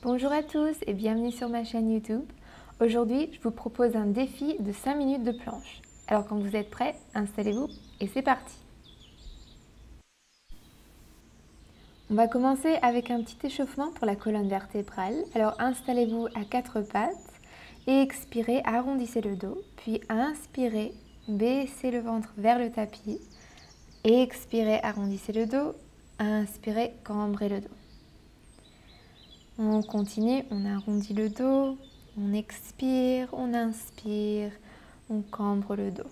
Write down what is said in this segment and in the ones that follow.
Bonjour à tous et bienvenue sur ma chaîne YouTube. Aujourd'hui, je vous propose un défi de 5 minutes de planche. Alors quand vous êtes prêts, installez-vous et c'est parti. On va commencer avec un petit échauffement pour la colonne vertébrale. Alors installez-vous à quatre pattes et expirez, arrondissez le dos. Puis inspirez, baissez le ventre vers le tapis. Et expirez, arrondissez le dos. Inspirez, cambrez le dos. On continue, on arrondit le dos, on expire, on inspire, on cambre le dos.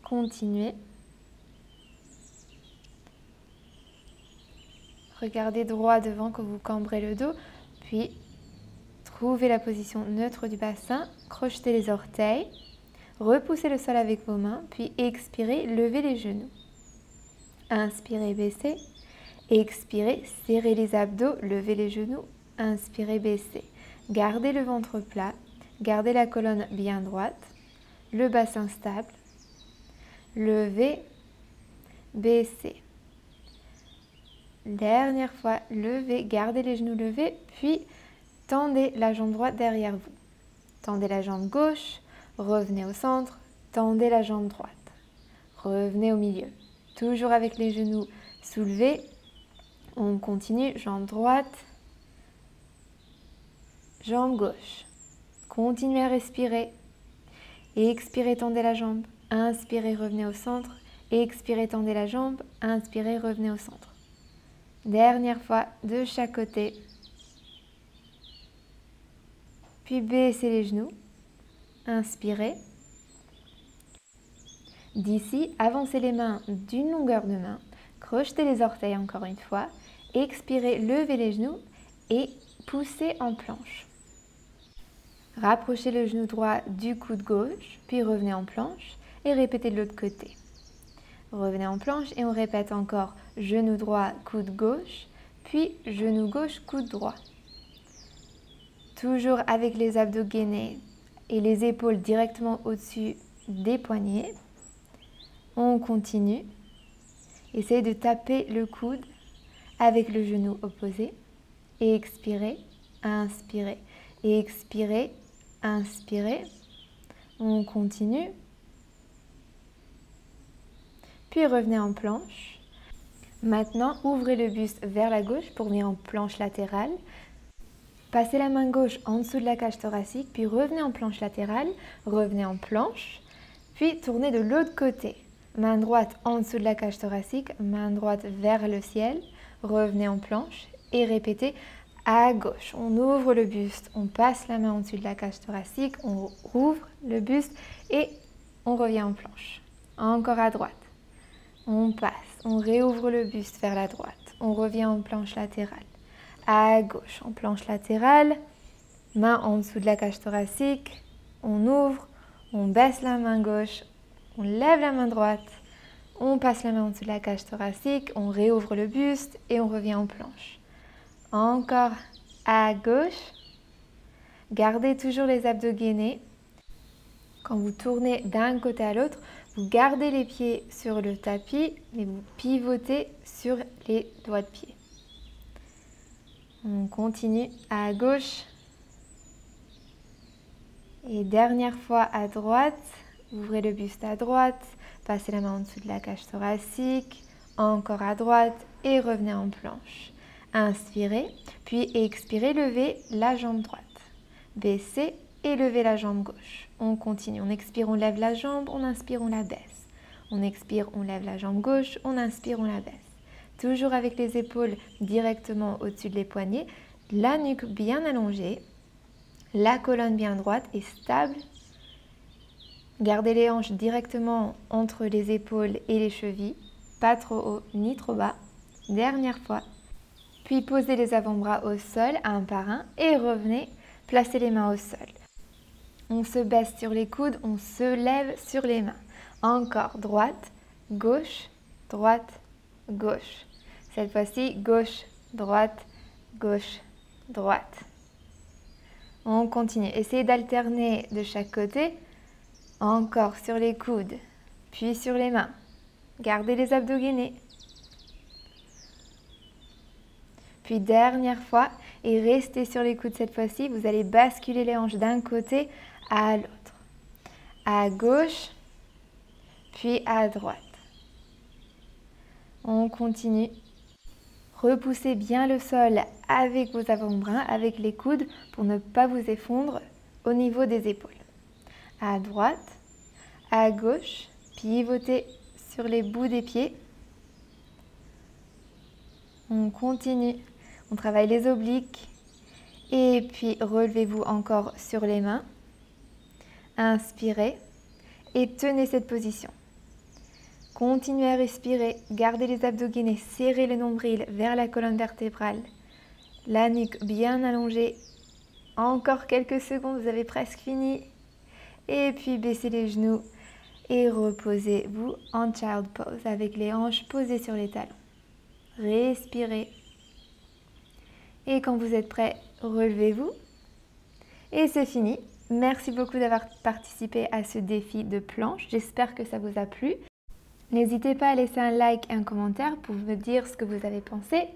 Continuez. Regardez droit devant quand vous cambrez le dos, puis trouvez la position neutre du bassin, crochetez les orteils, repoussez le sol avec vos mains, puis expirez, levez les genoux. Inspirez, baissez. Expirez, serrez les abdos, levez les genoux, inspirez, baissez. Gardez le ventre plat, gardez la colonne bien droite, le bassin stable. Levez, baissez. Dernière fois, levez, gardez les genoux levés, puis tendez la jambe droite derrière vous. Tendez la jambe gauche, revenez au centre, tendez la jambe droite. Revenez au milieu. Toujours avec les genoux soulevés. On continue, jambe droite, jambe gauche. Continuez à respirer. Expirez, tendez la jambe. Inspirez, revenez au centre. Expirez, tendez la jambe. Inspirez, revenez au centre. Dernière fois, de chaque côté. Puis baissez les genoux. Inspirez. D'ici, avancez les mains d'une longueur de main. Crochetez les orteils encore une fois. Expirez, levez les genoux et poussez en planche. Rapprochez le genou droit du coude gauche, puis revenez en planche et répétez de l'autre côté. Revenez en planche et on répète encore genou droit, coude gauche, puis genou gauche, coude droit. Toujours avec les abdos gainés et les épaules directement au-dessus des poignets. On continue. Essayez de taper le coude avec le genou opposé. Et expirez, inspirez. Et expirez, inspirez. On continue. Puis revenez en planche. Maintenant, ouvrez le buste vers la gauche pour venir en planche latérale. Passez la main gauche en dessous de la cage thoracique, puis revenez en planche latérale. Revenez en planche. Puis tournez de l'autre côté. Main droite en dessous de la cage thoracique, main droite vers le ciel. Revenez en planche et répétez à gauche. On ouvre le buste, on passe la main en dessous de la cage thoracique, on rouvre le buste et on revient en planche. Encore à droite. On passe, on réouvre le buste vers la droite. On revient en planche latérale. À gauche, en planche latérale, main en dessous de la cage thoracique, on ouvre, on baisse la main gauche, on lève la main droite, on passe la main en dessous de la cage thoracique, on réouvre le buste et on revient en planche. Encore à gauche. Gardez toujours les abdos gainés. Quand vous tournez d'un côté à l'autre, vous gardez les pieds sur le tapis, mais vous pivotez sur les doigts de pied. On continue à gauche. Et dernière fois à droite. Ouvrez le buste à droite. Passez la main en dessous de la cage thoracique. Encore à droite et revenez en planche. Inspirez, puis expirez, levez la jambe droite. Baissez et levez la jambe gauche. On continue. On expire, on lève la jambe. On inspire, on la baisse. On expire, on lève la jambe gauche. On inspire, on la baisse. Toujours avec les épaules directement au-dessus des poignets. La nuque bien allongée. La colonne bien droite et stable. Gardez les hanches directement entre les épaules et les chevilles. Pas trop haut ni trop bas. Dernière fois. Puis posez les avant-bras au sol un par un et revenez, placez les mains au sol. On se baisse sur les coudes, on se lève sur les mains. Encore droite, gauche, droite, gauche. Cette fois-ci, gauche, droite, gauche, droite. On continue. Essayez d'alterner de chaque côté. Encore sur les coudes, puis sur les mains. Gardez les abdos gainés. Puis dernière fois, et restez sur les coudes cette fois-ci. Vous allez basculer les hanches d'un côté à l'autre. À gauche, puis à droite. On continue. Repoussez bien le sol avec vos avant-bras, avec les coudes, pour ne pas vous effondre au niveau des épaules. À droite, à gauche, pivotez sur les bouts des pieds. On continue. On travaille les obliques. Et puis relevez-vous encore sur les mains. Inspirez et tenez cette position. Continuez à respirer, gardez les abdos gainés, serrez le nombril vers la colonne vertébrale. La nuque bien allongée. Encore quelques secondes, vous avez presque fini. Et puis baissez les genoux et reposez-vous en Child Pose avec les hanches posées sur les talons. Respirez. Et quand vous êtes prêt, relevez-vous. Et c'est fini. Merci beaucoup d'avoir participé à ce défi de planche. J'espère que ça vous a plu. N'hésitez pas à laisser un like et un commentaire pour me dire ce que vous avez pensé.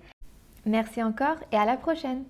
Merci encore et à la prochaine!